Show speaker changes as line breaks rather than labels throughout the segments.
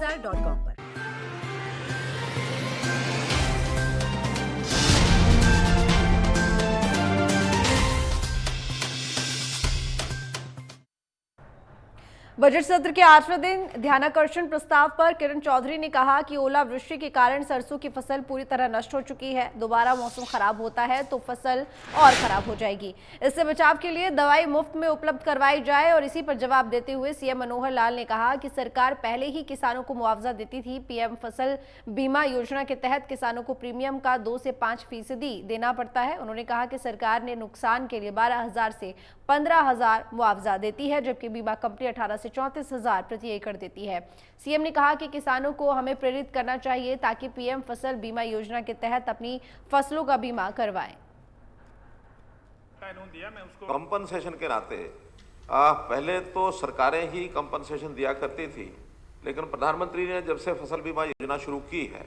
NewsStar.com पर।
Budget सत्र के 8वें दिन ध्यानाकर्षण प्रस्ताव पर किरण चौधरी ने कहा कि ओलावृष्टि के कारण सरसों की फसल पूरी तरह नष्ट हो चुकी है। दोबारा मौसम खराब होता है तो फसल और खराब हो जाएगी। इससे बचाव के लिए दवाई मुफ्त में उपलब्ध करवाई जाए। और इसी पर जवाब देते हुए सीएम मनोहर लाल ने कहा कि सरकार पहले ही किसानों को मुआवजा देती थी। पीएम फसल बीमा योजना के तहत किसानों को प्रीमियम का 2 से 5% देना पड़ता है। उन्होंने कहा कि सरकार ने नुकसान के लिए 12,000 से 15,000 मुआवजा देती है, जबकि बीमा कंपनी 18 से 34,000 प्रति एकड़ देती है। सीएम ने कहा कि किसानों को हमें प्रेरित करना चाहिए ताकि पीएम फसल बीमा योजना के तहत अपनी फसलों का बीमा करवाएं।
कंपनसेशन के नाते पहले तो सरकारें ही कंपनसेशन दिया करती थी, लेकिन प्रधानमंत्री ने जब से फसल बीमा योजना शुरू की है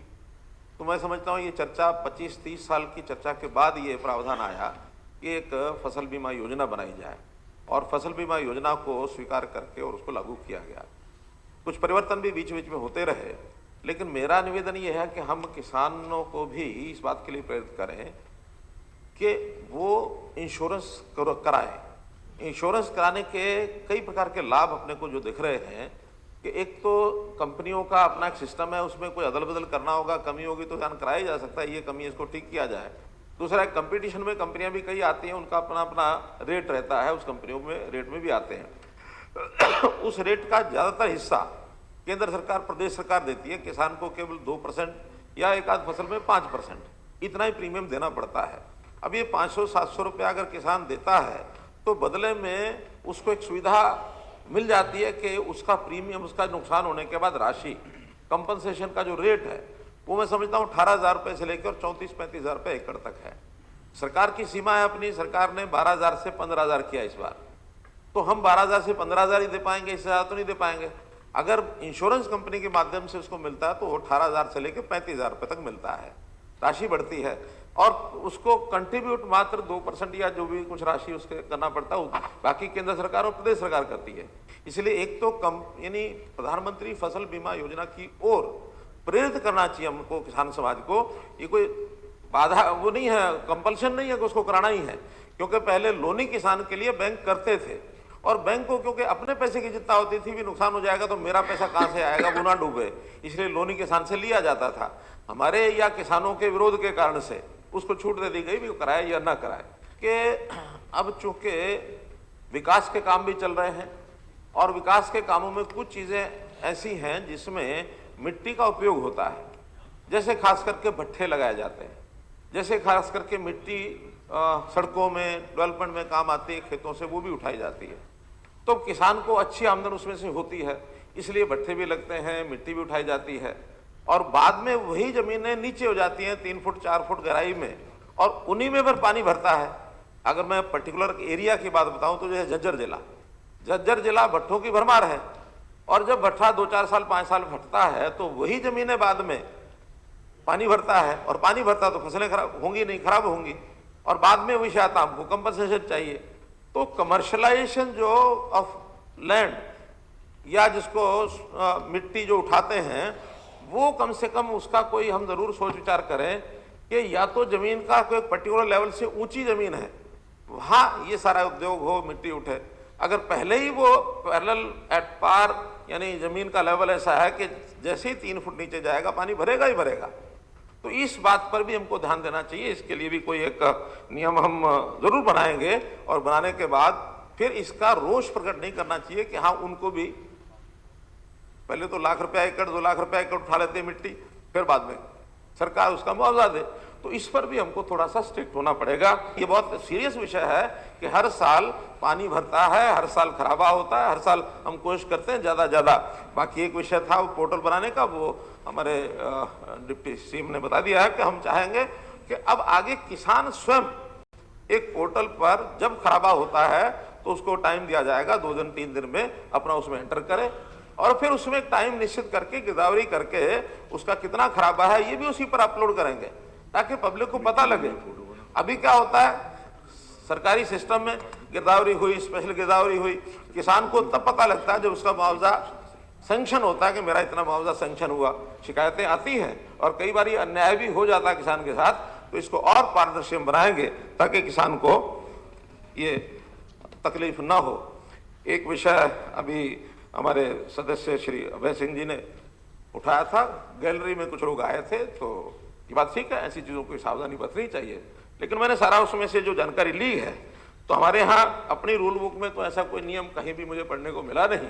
तो मैं समझता हूँ ये चर्चा 25-30 साल की चर्चा के बाद ये प्रावधान आया कि एक फसल बीमा योजना बनाई जाए और फसल बीमा योजना को स्वीकार करके और उसको लागू किया गया। कुछ परिवर्तन भी बीच बीच में होते रहे, लेकिन मेरा निवेदन ये है कि हम किसानों को भी इस बात के लिए प्रेरित करें कि वो इंश्योरेंस कराएं। इंश्योरेंस कराने के कई प्रकार के लाभ अपने को जो दिख रहे हैं कि एक तो कंपनियों का अपना एक सिस्टम है, उसमें कोई अदल बदल करना होगा, कमी होगी तो ध्यान कराया जा सकता है, ये कमी इसको ठीक किया जाए। दूसरा, कंपटीशन में कंपनियां भी कई आती हैं, उनका अपना अपना रेट रहता है, उस कंपनियों में रेट में भी आते हैं। उस रेट का ज़्यादातर हिस्सा केंद्र सरकार प्रदेश सरकार देती है, किसान को केवल 2% या एक आध फसल में 5% इतना ही प्रीमियम देना पड़ता है। अब ये 500-700 रुपये अगर किसान देता है तो बदले में उसको एक सुविधा मिल जाती है कि उसका प्रीमियम, उसका नुकसान होने के बाद राशि, कंपनसेशन का जो रेट है वो मैं समझता हूँ 18,000 रुपये से लेकर 34-35,000 रुपये एकड़ तक है। सरकार की सीमा है अपनी, सरकार ने 12,000 से 15,000 किया इस बार, तो हम 12,000 से 15,000 ही दे पाएंगे, इससे ज़्यादा तो नहीं दे पाएंगे। अगर इंश्योरेंस कंपनी के माध्यम से उसको मिलता है तो वो 18,000 से लेकर 35,000 रुपये तक मिलता है, राशि बढ़ती है और उसको कंट्रीब्यूट मात्र 2% या जो भी कुछ राशि उसके करना पड़ता है, बाकी केंद्र सरकार और प्रदेश सरकार करती है। इसलिए एक तो यानी प्रधानमंत्री फसल बीमा योजना की ओर प्रेरित करना चाहिए हमको, किसान समाज को। ये कोई बाधा वो नहीं है, कंपल्शन नहीं है कि उसको कराना ही है, क्योंकि पहले लोनी किसान के लिए बैंक करते थे और बैंक को क्योंकि अपने पैसे की चिंता होती थी, भी नुकसान हो जाएगा तो मेरा पैसा कहाँ से आएगा, वो ना डूबे, इसलिए लोनी किसान से लिया जाता था। हमारे या किसानों के विरोध के कारण से उसको छूट दे दी गई, भी कराए या ना कराए। कि अब चूंकि विकास के काम भी चल रहे हैं और विकास के कामों में कुछ चीज़ें ऐसी हैं जिसमें मिट्टी का उपयोग होता है, जैसे खास करके भट्ठे लगाए जाते हैं, जैसे खास करके मिट्टी सड़कों में डेवलपमेंट में काम आती है, खेतों से वो भी उठाई जाती है, तो किसान को अच्छी आमदन उसमें से होती है, इसलिए भट्ठे भी लगते हैं, मिट्टी भी उठाई जाती है और बाद में वही जमीनें नीचे हो जाती हैं 3 फुट 4 फुट गहराई में और उन्हीं में फिर पानी भरता है। अगर मैं पर्टिकुलर एरिया की बात बताऊं तो जैसे झज्जर जिला भट्ठों की भरमार है और जब भट्ठा 2-4 साल 5 साल फटता है तो वही जमीनें बाद में पानी भरता है और पानी भरता तो फसलें खराब होंगी नहीं, खराब होंगी और बाद में वही आता हमको कंपनसेशन चाहिए। तो कमर्शलाइजेशन जो ऑफ लैंड या जिसको मिट्टी जो उठाते हैं वो कम से कम उसका कोई हम जरूर सोच विचार करें कि या तो जमीन का कोई पर्टिकुलर लेवल से ऊंची जमीन है वहाँ ये सारा उद्योग हो, मिट्टी उठे। अगर पहले ही वो पैरेलल एट पार यानी जमीन का लेवल ऐसा है कि जैसे ही 3 फुट नीचे जाएगा पानी भरेगा ही भरेगा, तो इस बात पर भी हमको ध्यान देना चाहिए। इसके लिए भी कोई एक नियम हम जरूर बनाएंगे और बनाने के बाद फिर इसका रोष प्रकट नहीं करना चाहिए कि हाँ उनको भी पहले तो लाख रुपया एकड़ 2 लाख रुपया एकड़ उठा लेते मिट्टी, फिर बाद में सरकार उसका मुआवजा दे, तो इस पर भी हमको थोड़ा सा स्ट्रिक्ट होना पड़ेगा। ये बहुत सीरियस विषय है कि हर साल पानी भरता है, हर साल खराबा होता है, हर साल हम कोशिश करते हैं ज़्यादा। बाकी एक विषय था वो पोर्टल बनाने का, वो हमारे डिप्टी सीएम ने बता दिया है कि हम चाहेंगे कि अब आगे किसान स्वयं एक पोर्टल पर जब खराबा होता है तो उसको टाइम दिया जाएगा, 2 दिन 3 दिन में अपना उसमें एंटर करे और फिर उसमें एक टाइम निश्चित करके गिरदावरी करके उसका कितना खराबा है ये भी उसी पर अपलोड करेंगे ताकि पब्लिक को पता लगे। अभी क्या होता है, सरकारी सिस्टम में गिरदावरी हुई, स्पेशल गिरदावरी हुई, किसान को तब पता लगता है जब उसका मुआवजा सैंक्शन होता है कि मेरा इतना मुआवजा सैंक्शन हुआ। शिकायतें आती हैं और कई बार ये अन्याय भी हो जाता है किसान के साथ, तो इसको और पारदर्शी बनाएंगे ताकि किसान को ये तकलीफ ना हो। एक विषय अभी हमारे सदस्य श्री अभय सिंह जी ने उठाया था, गैलरी में कुछ लोग आए थे, तो ये बात ठीक है, ऐसी चीज़ों की सावधानी बरतनी चाहिए। लेकिन मैंने सारा उसमें से जो जानकारी ली है, तो हमारे यहाँ अपनी रूल बुक में तो ऐसा कोई नियम कहीं भी मुझे पढ़ने को मिला नहीं,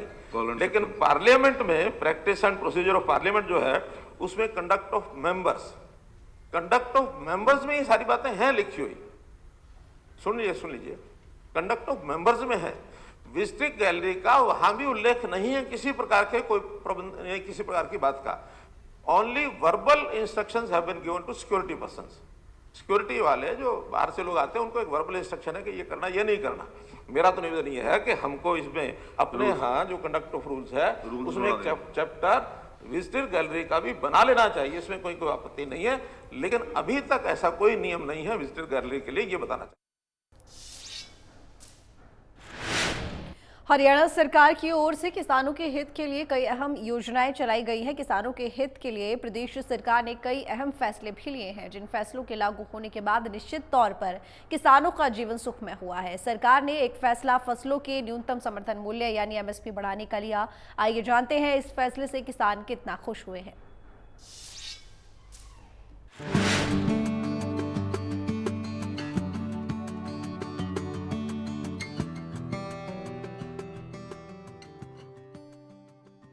लेकिन पार्लियामेंट में practice and procedure of parliament जो है उसमें कंडक्ट ऑफ मेंबर्स में ये सारी बातें हैं लिखी हुई। सुन लीजिए, कंडक्ट ऑफ मेंबर्स में है। विजिटिंग गैलरी का वहां भी उल्लेख नहीं है किसी प्रकार के कोई प्रबंध, किसी प्रकार की बात का। Only verbal instructions have been given to security persons. Security वाले जो बाहर से लोग आते हैं उनको एक वर्बल इंस्ट्रक्शन है कि ये करना, ये नहीं करना। मेरा तो निवेदन ये है कि हमको इसमें अपने यहाँ जो कंडक्ट ऑफ रूल्स है उसमें एक चैप्टर विजिटर गैलरी का भी बना लेना चाहिए, इसमें कोई आपत्ति नहीं है। लेकिन अभी तक ऐसा कोई नियम नहीं है विजिटर गैलरी के लिए, ये बताना चाहिए।
हरियाणा सरकार की ओर से किसानों के हित के लिए कई अहम योजनाएं चलाई गई हैं। किसानों के हित के लिए प्रदेश सरकार ने कई अहम फैसले भी लिए हैं, जिन फैसलों के लागू होने के बाद निश्चित तौर पर किसानों का जीवन सुखमय हुआ है। सरकार ने एक फैसला फसलों के न्यूनतम समर्थन मूल्य यानी एमएसपी बढ़ाने का लिया। आइए जानते हैं इस फैसले से किसान कितना खुश हुए हैं।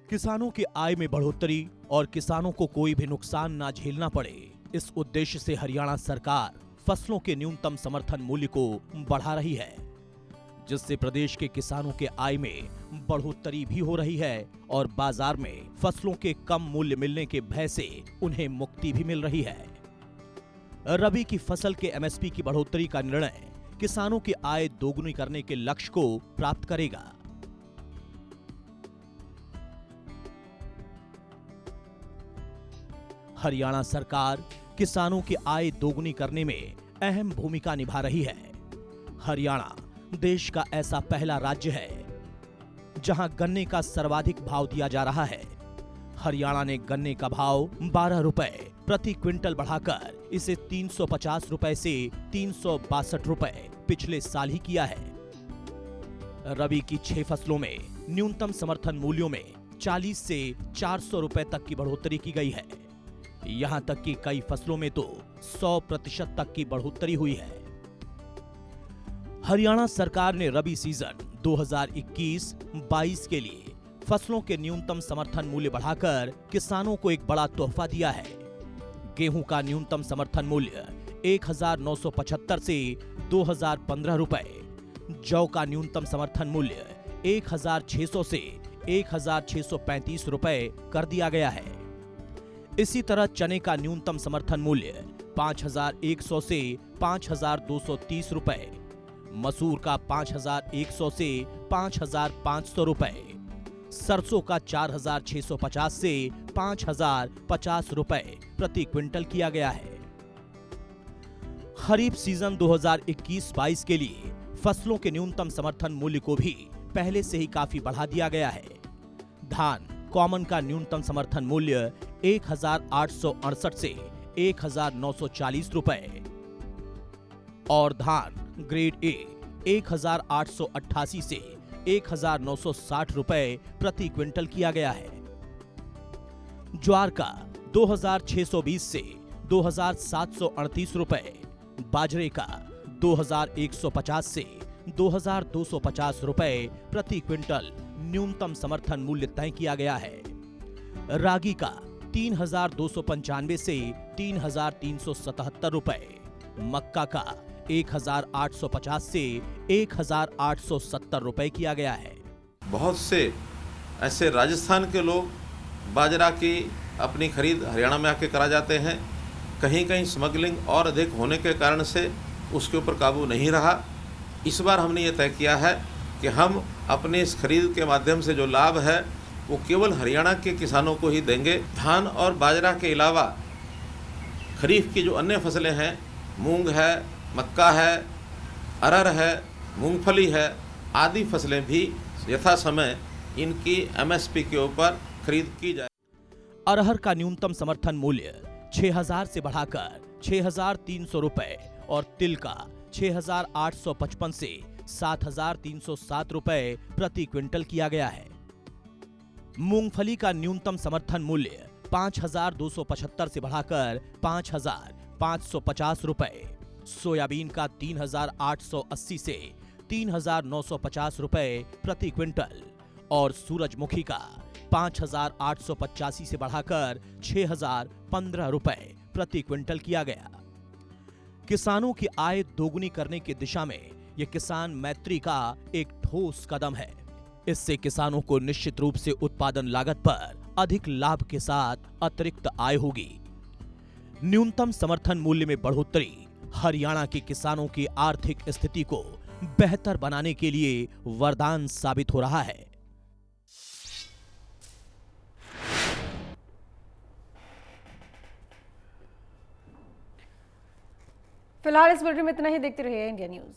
किसानों की आय में बढ़ोतरी और किसानों को कोई भी नुकसान ना झेलना पड़े, इस उद्देश्य से हरियाणा सरकार फसलों के न्यूनतम समर्थन मूल्य को बढ़ा रही है, जिससे प्रदेश के किसानों के आय में बढ़ोतरी भी हो रही है और बाजार में फसलों के कम मूल्य मिलने के भय से उन्हें मुक्ति भी मिल रही है। रबी की फसल के एमएसपी की बढ़ोतरी का निर्णय किसानों की आय दोगुनी करने के लक्ष्य को प्राप्त करेगा। हरियाणा सरकार किसानों की आय दोगुनी करने में अहम भूमिका निभा रही है। हरियाणा देश का ऐसा पहला राज्य है जहां गन्ने का सर्वाधिक भाव दिया जा रहा है। हरियाणा ने गन्ने का भाव 12 रुपए प्रति क्विंटल बढ़ाकर इसे 350 रुपए से 362 रुपए पिछले साल ही किया है। रबी की 6 फसलों में न्यूनतम समर्थन मूल्यों में 40 से 400 रुपए तक की बढ़ोतरी की गई है। यहां तक कि कई फसलों में तो 100% तक की बढ़ोतरी हुई है। हरियाणा सरकार ने रबी सीजन 2021-22 के लिए फसलों के न्यूनतम समर्थन मूल्य बढ़ाकर किसानों को एक बड़ा तोहफा दिया है। गेहूं का न्यूनतम समर्थन मूल्य 1975 से 2015 रुपए, जौ का न्यूनतम समर्थन मूल्य 1600 से 1635 रुपए कर दिया गया है। इसी तरह चने का न्यूनतम समर्थन मूल्य 5100 से 5230 रुपए, मसूर का 5100 से 5500 रुपए, सरसों का 4650 से 5050 रुपए प्रति क्विंटल किया गया है। खरीफ सीजन 2021-22 के लिए फसलों के न्यूनतम समर्थन मूल्य को भी पहले से ही काफी बढ़ा दिया गया है। धान कॉमन का न्यूनतम समर्थन मूल्य 1868 से 1940 रुपए और धान ग्रेड ए 1888 से 1960 रुपए प्रति क्विंटल किया गया है। ज्वार का 2620 से 2738 रुपए, बाजरे का 2150 से 2250 रुपए प्रति क्विंटल न्यूनतम समर्थन मूल्य तय किया गया है। रागी का 3295 से 3377 रुपए, मक्का का 1850 से 1870 रुपए किया गया है।
बहुत से ऐसे राजस्थान के लोग बाजरा की अपनी खरीद हरियाणा में आके करा जाते हैं। कहीं कहीं स्मगलिंग और अधिक होने के कारण से उसके ऊपर काबू नहीं रहा। इस बार हमने ये तय किया है कि हम अपने इस खरीद के माध्यम से जो लाभ है वो केवल हरियाणा के किसानों को ही देंगे। धान और बाजरा के अलावा खरीफ की जो अन्य फसलें हैं, मूंग है, मक्का है, अरहर है, मूंगफली है, आदि फसलें भी यथा समय इनकी एमएसपी के ऊपर खरीद की जाए।
अरहर का न्यूनतम समर्थन मूल्य 6,000 से बढ़ाकर 6,300 रुपए और तिल का 6,855 से 7,307 रुपए प्रति क्विंटल किया गया है। मूंगफली का न्यूनतम समर्थन मूल्य 5,275 से बढ़ाकर 5,550 रुपए, सोयाबीन का 3,880 से 3,950 रुपए प्रति क्विंटल और सूरजमुखी का 5,885 से बढ़ाकर 6,015 रुपए प्रति क्विंटल किया गया। किसानों की आय दोगुनी करने की दिशा में यह किसान मैत्री का एक ठोस कदम है। इससे किसानों को निश्चित रूप से उत्पादन लागत पर अधिक लाभ के साथ अतिरिक्त आय होगी। न्यूनतम समर्थन मूल्य में बढ़ोतरी हरियाणा के किसानों की आर्थिक स्थिति को बेहतर बनाने के लिए वरदान साबित हो रहा है।
फिलहाल इस बुलेटिन में इतना ही। देखते रहिए इंडिया न्यूज।